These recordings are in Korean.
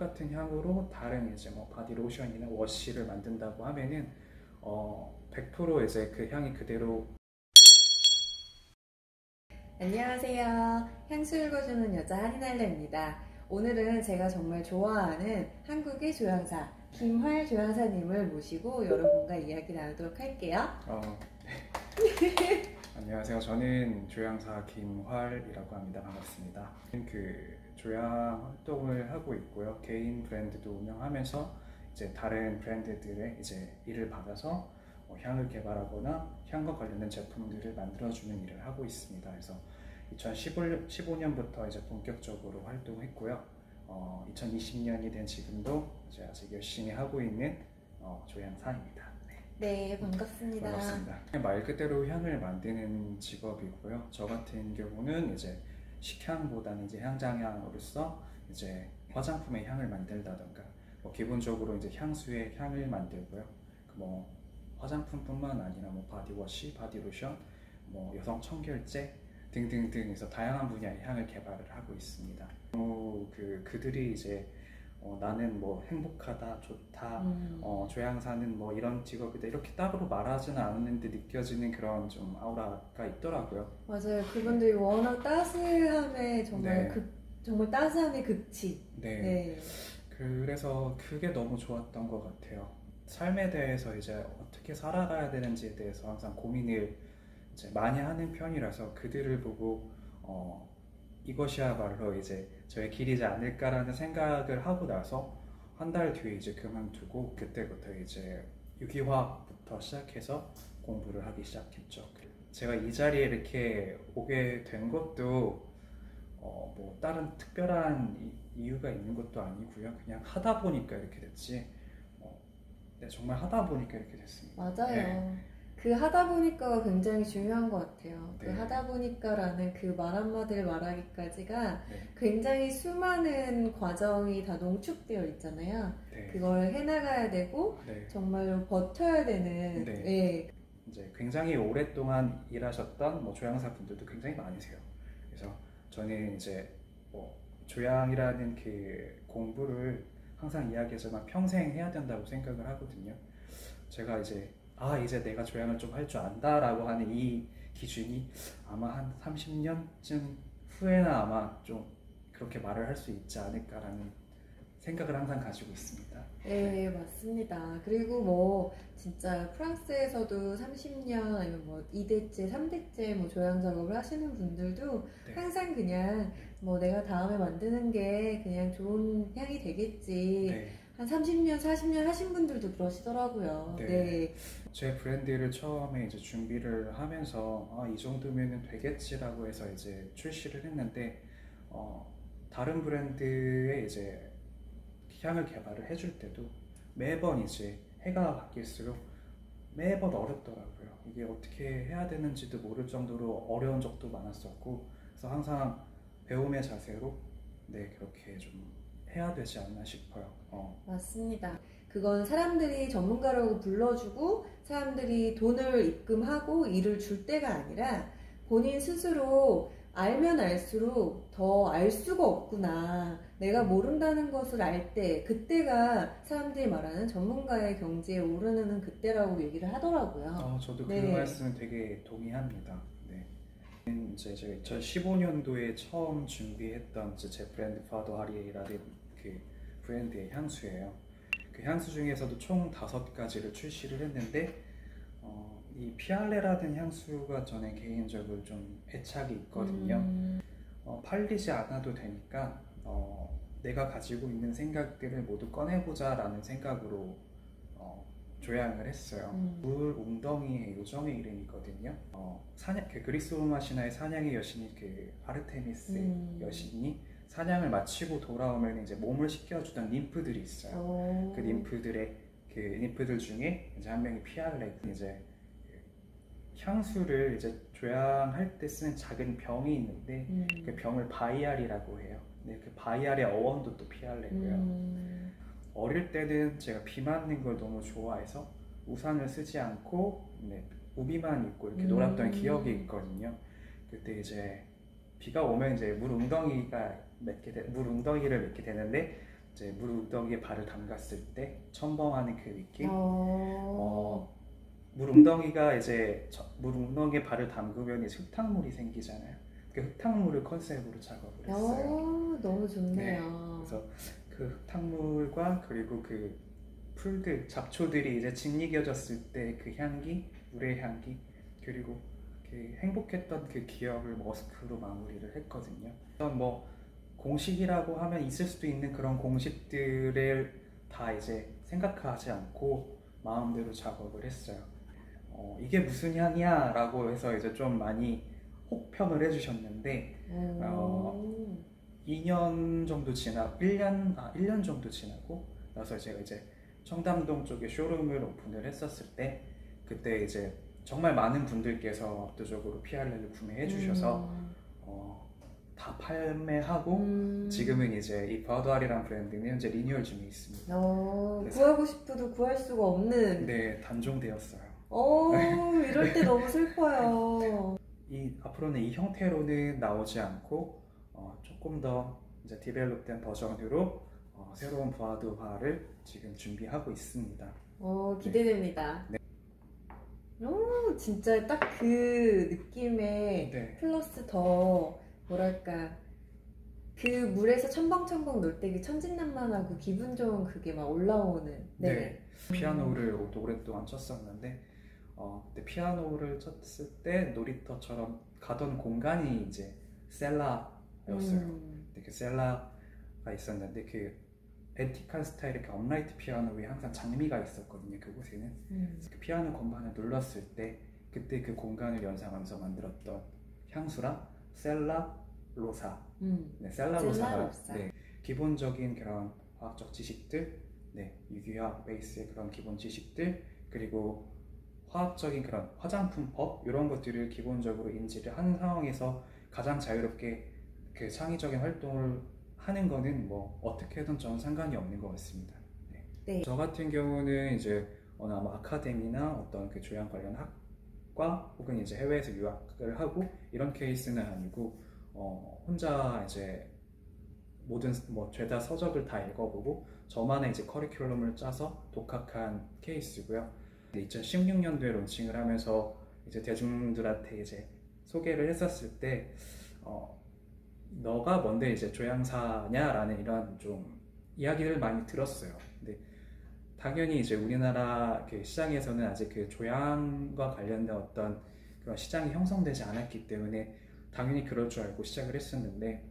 똑같은 향으로 다른 이제 뭐 바디 로션이나 워시를 만든다고 하면은 100% 이제 그 향이 그대로. 안녕하세요. 향수 읽어주는 여자 한인할래입니다. 오늘은 제가 정말 좋아하는 한국의 조향사 김활 조향사님을 모시고 여러분과 이야기 나누도록 할게요. 네. 안녕하세요. 저는 조향사 김활이라고 합니다. 반갑습니다. 그 조향 활동을 하고 있고요. 개인 브랜드도 운영하면서 이제 다른 브랜드들의 이제 일을 받아서 향을 개발하거나 향과 관련된 제품들을 만들어주는 일을 하고 있습니다. 그래서 2015년부터 이제 본격적으로 활동했고요. 2020년이 된 지금도 이제 아직 열심히 하고 있는 조향사입니다. 네, 반갑습니다. 반갑습니다. 말 그대로 향을 만드는 직업이고요. 저 같은 경우는 이제 식향보다는 이제 향장향으로서 이제 화장품의 향을 만들다던가 기본적으로 이제 향수의 향을 만들고요. 뭐 화장품뿐만 아니라 뭐 바디워시, 바디로션, 뭐 여성 청결제 등등등에서 다양한 분야의 향을 개발을 하고 있습니다. 그들이 이제 나는 뭐 행복하다, 좋다, 조향사는 뭐 이런 직업이다 이렇게 따로 말하지는 않는데 느껴지는 그런 좀 아우라가 있더라고요. 맞아요. 그분들이 워낙 따스함에 정말 네. 정말 따스함의 극치. 네. 네. 그래서 그게 너무 좋았던 것 같아요. 삶에 대해서 이제 어떻게 살아가야 되는지에 대해서 항상 고민을 이제 많이 하는 편이라서 그들을 보고 이것이야말로 이제 저의 길이지 않을까라는 생각을 하고 나서 한 달 뒤에 이제 그만두고 그때부터 이제 유기화학부터 시작해서 공부를 하기 시작했죠. 제가 이 자리에 이렇게 오게 된 것도 뭐 다른 특별한 이유가 있는 것도 아니고요. 그냥 하다 보니까 이렇게 됐지. 네, 정말 하다 보니까 이렇게 됐습니다. 맞아요. 네. 그 하다 보니까가 굉장히 중요한 것 같아요. 네. 그 하다 보니까라는 그 말 한마디를 말하기까지가 네. 굉장히 수많은 과정이 다 농축되어 있잖아요. 네. 그걸 해나가야 되고 네. 정말로 버텨야 되는. 네. 네. 이제 굉장히 오랫동안 일하셨던 뭐 조향사 분들도 굉장히 많으세요. 그래서 저는 이제 뭐 조향이라는 그 공부를 항상 이야기하지만 평생 해야 된다고 생각을 하거든요. 제가 이제 이제 내가 조향을 좀 할 줄 안다라고 하는 이 기준이 아마 한 30년쯤 후에나 아마 좀 그렇게 말을 할 수 있지 않을까라는 생각을 항상 가지고 있습니다. 네, 맞습니다. 그리고 뭐 진짜 프랑스에서도 30년 아니면 뭐 2대째, 3대째 뭐 조향 작업을 하시는 분들도 네. 항상 그냥 뭐 내가 다음에 만드는 게 그냥 좋은 향이 되겠지. 네. 한 30년, 40년 하신 분들도 그러시더라고요. 네. 네. 제 브랜드를 처음에 이제 준비를 하면서 이 정도면은 되겠지라고 해서 이제 출시를 했는데 다른 브랜드의 이제 향을 개발을 해줄 때도 매번 이제 해가 바뀔수록 매번 어렵더라고요. 이게 어떻게 해야 되는지도 모를 정도로 어려운 적도 많았었고, 그래서 항상 배움의 자세로 그렇게 좀 해야 되지 않나 싶어요. 맞습니다. 그건 사람들이 전문가라고 불러주고 사람들이 돈을 입금하고 일을 줄 때가 아니라 본인 스스로 알면 알수록 더 알 수가 없구나. 내가 모른다는 것을 알 때, 그때가 사람들이 말하는 전문가의 경지에 오르는 그때라고 얘기를 하더라고요. 저도 그 네. 말씀은 되게 동의합니다. 네. 이제 제가 2015년도에 처음 준비했던 제 브랜드 파도 하리라는 그 브랜드의 향수예요. 그 향수 중에서도 총 5가지를 출시를 했는데 이 피알레라는 향수가 저는 개인적으로 좀 애착이 있거든요. 팔리지 않아도 되니까 내가 가지고 있는 생각들을 모두 꺼내보자 라는 생각으로 조향을 했어요. 물 웅덩이의 요정의 이름이거든요. 그 그리스 로마 신화의 사냥의 여신이 그 아르테미스 여신이 사냥을 마치고 돌아오면 이제 몸을 씻겨주던 ним프들이 있어요. 그 ним프들 중에 이제 한 명이 피알레. 이제 향수를 이제 조향할 때 쓰는 작은 병이 있는데 그 병을 바이알이라고 해요. 그 바이알의 어원도 또 피알레고요. 어릴 때는 제가 비 맞는 걸 너무 좋아해서 우산을 쓰지 않고 우비만 입고 이렇게 놀았던 기억이 있거든요. 그때 이제 비가 오면 이제 물 웅덩이를 맺게 되는데 이제 물웅덩이에 발을 담갔을 때 첨벙하는 그 느낌. 물웅덩이가 이제 물웅덩이에 발을 담그면 이제 흙탕물이 생기잖아요. 그 흙탕물을 컨셉으로 작업을 했어요. 너무 좋네요. 네, 그래서 그 흙탕물과 그리고 그 풀들, 잡초들이 이제 짓이겨졌을 때 그 향기, 물의 향기, 그리고 그 행복했던 그 기억을 머스크로 마무리를 했거든요. 어떤 뭐 공식이라고 하면 있을 수도 있는 그런 공식들을 다 이제 생각하지 않고 마음대로 작업을 했어요. 이게 무슨 향이야? 라고 해서 이제 좀 많이 혹평을 해주셨는데 2년 정도 지나 1년 정도 지나고 나서 제가 이제 청담동 쪽에 쇼룸을 오픈을 했었을 때 그때 이제 정말 많은 분들께서 압도적으로 피알레를 구매해 주셔서 다 판매하고 지금은 이제 이 버드알이라는 브랜드는 현재 리뉴얼 중에 있습니다. 구하고 싶어도 구할 수가 없는. 네, 단종되었어요. 이럴 때 너무 슬퍼요. 앞으로는 이 형태로는 나오지 않고 조금 더 이제 디벨롭된 버전으로 새로운 버드화를 지금 준비하고 있습니다. 기대됩니다. 네. 진짜 딱 그 느낌에 네. 플러스 더 뭐랄까 그 물에서 첨벙첨벙 놀 때 그 천진난만하고 기분 좋은 그게 막 올라오는. 네. 피아노를 오랫동안 쳤었는데 그때 피아노를 쳤을 때 놀이터처럼 가던 공간이 이제 셀라였어요. 근데 그 셀라가 있었는데 그 앤틱한 스타일의 그 업라이트 피아노 에 항상 장미가 있었거든요. 그곳에는 그 피아노 건반을 눌렀을 때 그때 그 공간을 연상하면서 만들었던 향수랑 셀라 로사. 네, 셀라 로사가 네, 기본적인 그런 화학적 지식들, 네, 유기화학 베이스의 그런 기본 지식들, 그리고 화학적인 그런 화장품법 이런 것들을 기본적으로 인지를 하는 상황에서 가장 자유롭게 그 창의적인 활동을 하는 거는 뭐 어떻게든 저는 상관이 없는 것 같습니다. 네. 네. 저 같은 경우는 이제 어느 아마 아카데미나 어떤 그 조향 관련 학과 혹은 이제 해외에서 유학을 하고 이런 케이스는 아니고 혼자 이제 모든 뭐 죄다 서적을 다 읽어보고 저만의 이제 커리큘럼을 짜서 독학한 케이스고요. 2016년도에 론칭을 하면서 이제 대중들한테 이제 소개를 했었을 때 너가 뭔데 이제 조향사냐라는 이런 좀 이야기를 많이 들었어요. 근데 당연히 이제 우리나라 그 시장에서는 아직 그 조향과 관련된 어떤 그런 시장이 형성되지 않았기 때문에 당연히 그럴 줄 알고 시작을 했었는데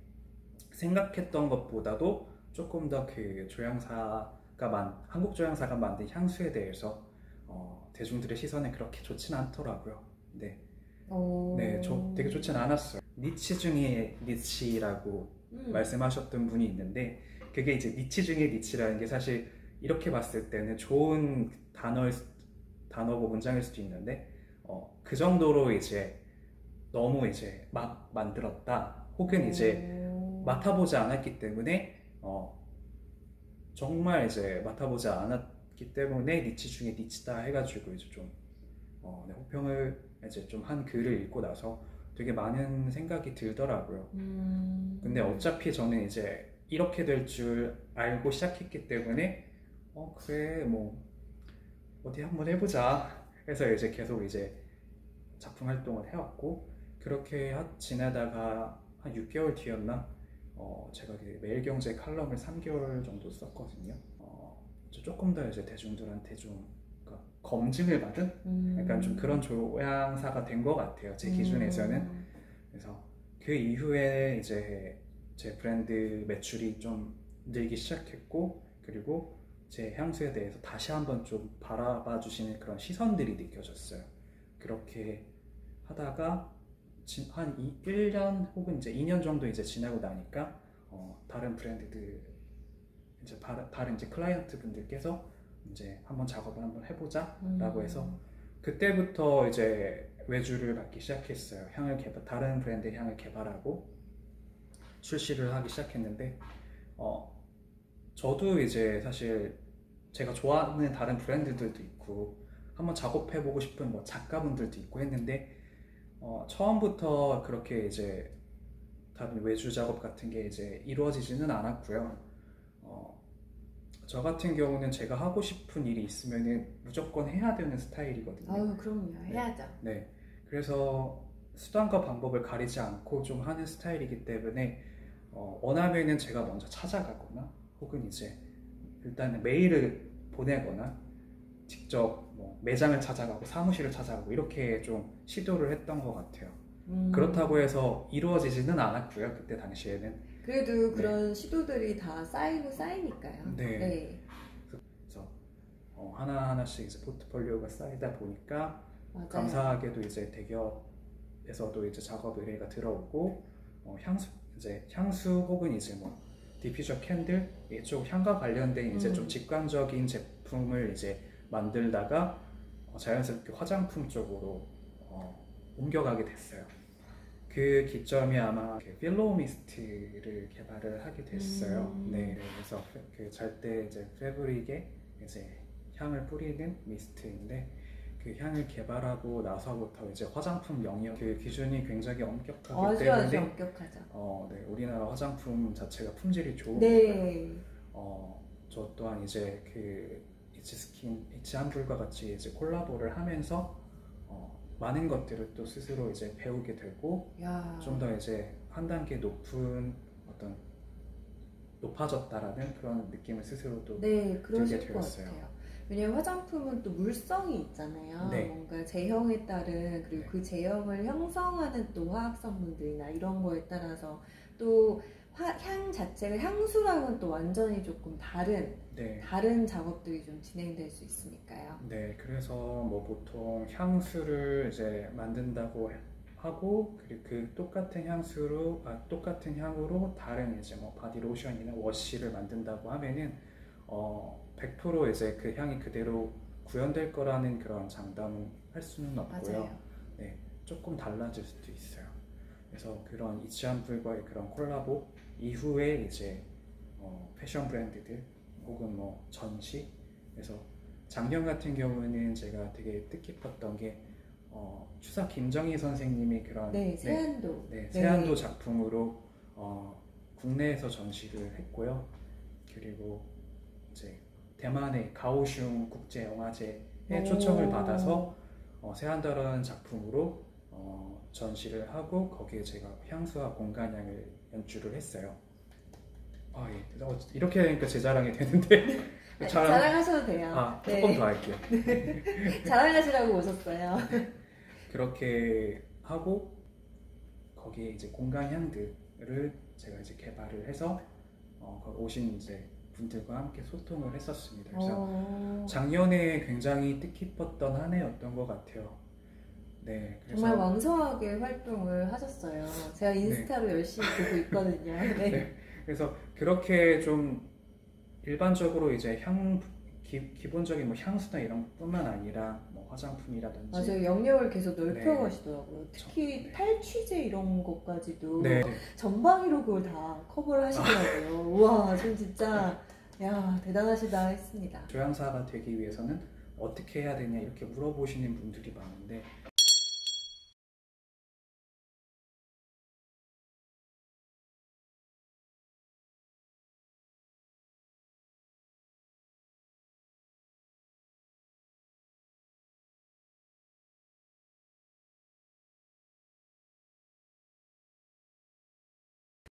생각했던 것보다도 조금 더 그 한국 조향사가 만든 향수에 대해서 대중들의 시선에 그렇게 좋지는 않더라고요. 네, 되게 좋지는 않았어요. 니치 중에 니치라고 말씀하셨던 분이 있는데 그게 이제 니치 중에 니치라는 게 사실 이렇게 봤을 때는 좋은 단어고 문장일 수도 있는데 그 정도로 이제 너무 이제 막 만들었다 혹은 이제 맡아보지 않았기 때문에 정말 이제 맡아보지 않았기 때문에 니치 중에 니치다 해가지고 이제 좀 네, 호평을 이제 좀 한 글을 읽고 나서 되게 많은 생각이 들더라고요. 근데 어차피 저는 이제 이렇게 될 줄 알고 시작했기 때문에 그래 뭐 어디 한번 해보자 해서 이제 계속 이제 작품 활동을 해왔고 그렇게 지내다가 한 6개월 뒤였나 제가 매일경제 칼럼을 3개월 정도 썼거든요. 조금 더 이제 대중들한테 좀 검증을 받은 약간 좀 그런 조향사가 된 것 같아요. 제 기준에서는. 그래서 그 이후에 이제 제 브랜드 매출이 좀 늘기 시작했고 그리고 제 향수에 대해서 다시 한번 좀 바라봐 주시는 그런 시선들이 느껴졌어요. 그렇게 하다가 한 1년 혹은 이제 2년 정도 이제 지나고 나니까 다른 브랜드들 이제 다른 이제 클라이언트 분들께서 이제 한번 작업을 한번 해보자라고 해서 그때부터 이제 외주를 받기 시작했어요. 다른 브랜드의 향을 개발하고 출시를 하기 시작했는데 저도 이제 사실 제가 좋아하는 다른 브랜드들도 있고 한번 작업해보고 싶은 뭐 작가분들도 있고 했는데 처음부터 그렇게 이제 다른 외주 작업 같은 게 이제 이루어지지는 않았고요. 저 같은 경우는 제가 하고 싶은 일이 있으면은 무조건 해야 되는 스타일이거든요. 아유, 그럼요. 해야죠. 네. 그래서 수단과 방법을 가리지 않고 좀 하는 스타일이기 때문에 원하면은 제가 먼저 찾아가거나 혹은 이제 일단은 메일을 보내거나 직접 뭐 매장을 찾아가고 사무실을 찾아가고 이렇게 좀 시도를 했던 것 같아요. 그렇다고 해서 이루어지지는 않았고요. 그때 당시에는. 그래도 그런 시도들이 다 쌓이고 쌓이니까요. 네. 네. 그래서 하나하나씩 이제 포트폴리오가 쌓이다 보니까 맞아요. 감사하게도 이제 대기업에서도 이제 작업 의뢰가 들어오고 향수 혹은 이제 뭐 디퓨저 캔들 이쪽 향과 관련된 이제 좀 직관적인 제품을 이제 만들다가 자연스럽게 화장품 쪽으로 옮겨가게 됐어요. 그 기점이 아마 필로우 미스트를 개발을 하게 됐어요. 네, 그래서 그 잘 때 이제 패브릭에 이제 향을 뿌리는 미스트인데 그 향을 개발하고 나서부터 이제 화장품 영역 그 기준이 굉장히 엄격하기 때문에 아주 엄격하죠. 네, 우리나라 화장품 자체가 품질이 좋은 네. 저 또한 이제 그 이치스킨, 이치한불과 같이 이제 콜라보를 하면서 많은 것들을 또 스스로 이제 배우게 되고 좀 더 이제 한 단계 높아졌다라는 그런 느낌을 스스로 또 그러실 들게 것 되었어요. 같아요. 왜냐면 화장품은 또 물성이 있잖아요. 네. 뭔가 제형에 따른 그리고 네. 그 제형을 형성하는 또 화학 성분들이나 이런 거에 따라서 또 향 자체가 향수랑은 또 완전히 조금 다른 작업들이 좀 진행될 수 있으니까요. 네, 그래서 뭐 보통 향수를 이제 만든다고 하고 그리고 그 똑같은 향으로 다른 이제 뭐 바디로션이나 워시를 만든다고 하면은 100% 이제 그 향이 그대로 구현될 거라는 그런 장담은 할 수는 없고요. 맞아요. 네, 조금 달라질 수도 있어요. 그래서 그런 이치한불과의 그런 콜라보 이후에 이제 패션 브랜드들 혹은 뭐 전시 그래서 작년 같은 경우는 제가 되게 뜻깊었던 게 추사 김정희 선생님이 그런 세안도 세안도 작품으로 국내에서 전시를 했고요. 그리고 이제 대만의 가오슝 국제영화제에 초청을 받아서 세안도라는 작품으로 전시를 하고 거기에 제가 향수와 공간향을 연출을 했어요. 예. 이렇게 하니까 제 자랑이 되는데 자랑하셔도 돼요. 조금 더 할게요. 자랑하시라고 오셨어요. 그렇게 하고 거기에 이제 공간향들을 제가 이제 개발을 해서 오신 이제 분들과 함께 소통을 했었습니다. 그래서 작년에 굉장히 뜻깊었던 한 해였던 것 같아요. 네, 그래서 정말 왕성하게 활동을 하셨어요. 제가 인스타로 열심히 보고 있거든요. 네. 그래서 그렇게 좀 일반적으로 이제 기본적인 뭐 향수나 이런 뿐만 아니라 뭐 화장품이라든지 맞아요. 영역을 계속 넓혀가시더라고요. 특히 탈취제 이런 것까지도 전방위로 그걸 다 커버를 하시더라고요. 우와, 전 진짜 대단하시다 했습니다. 조향사가 되기 위해서는 어떻게 해야 되냐 이렇게 물어보시는 분들이 많은데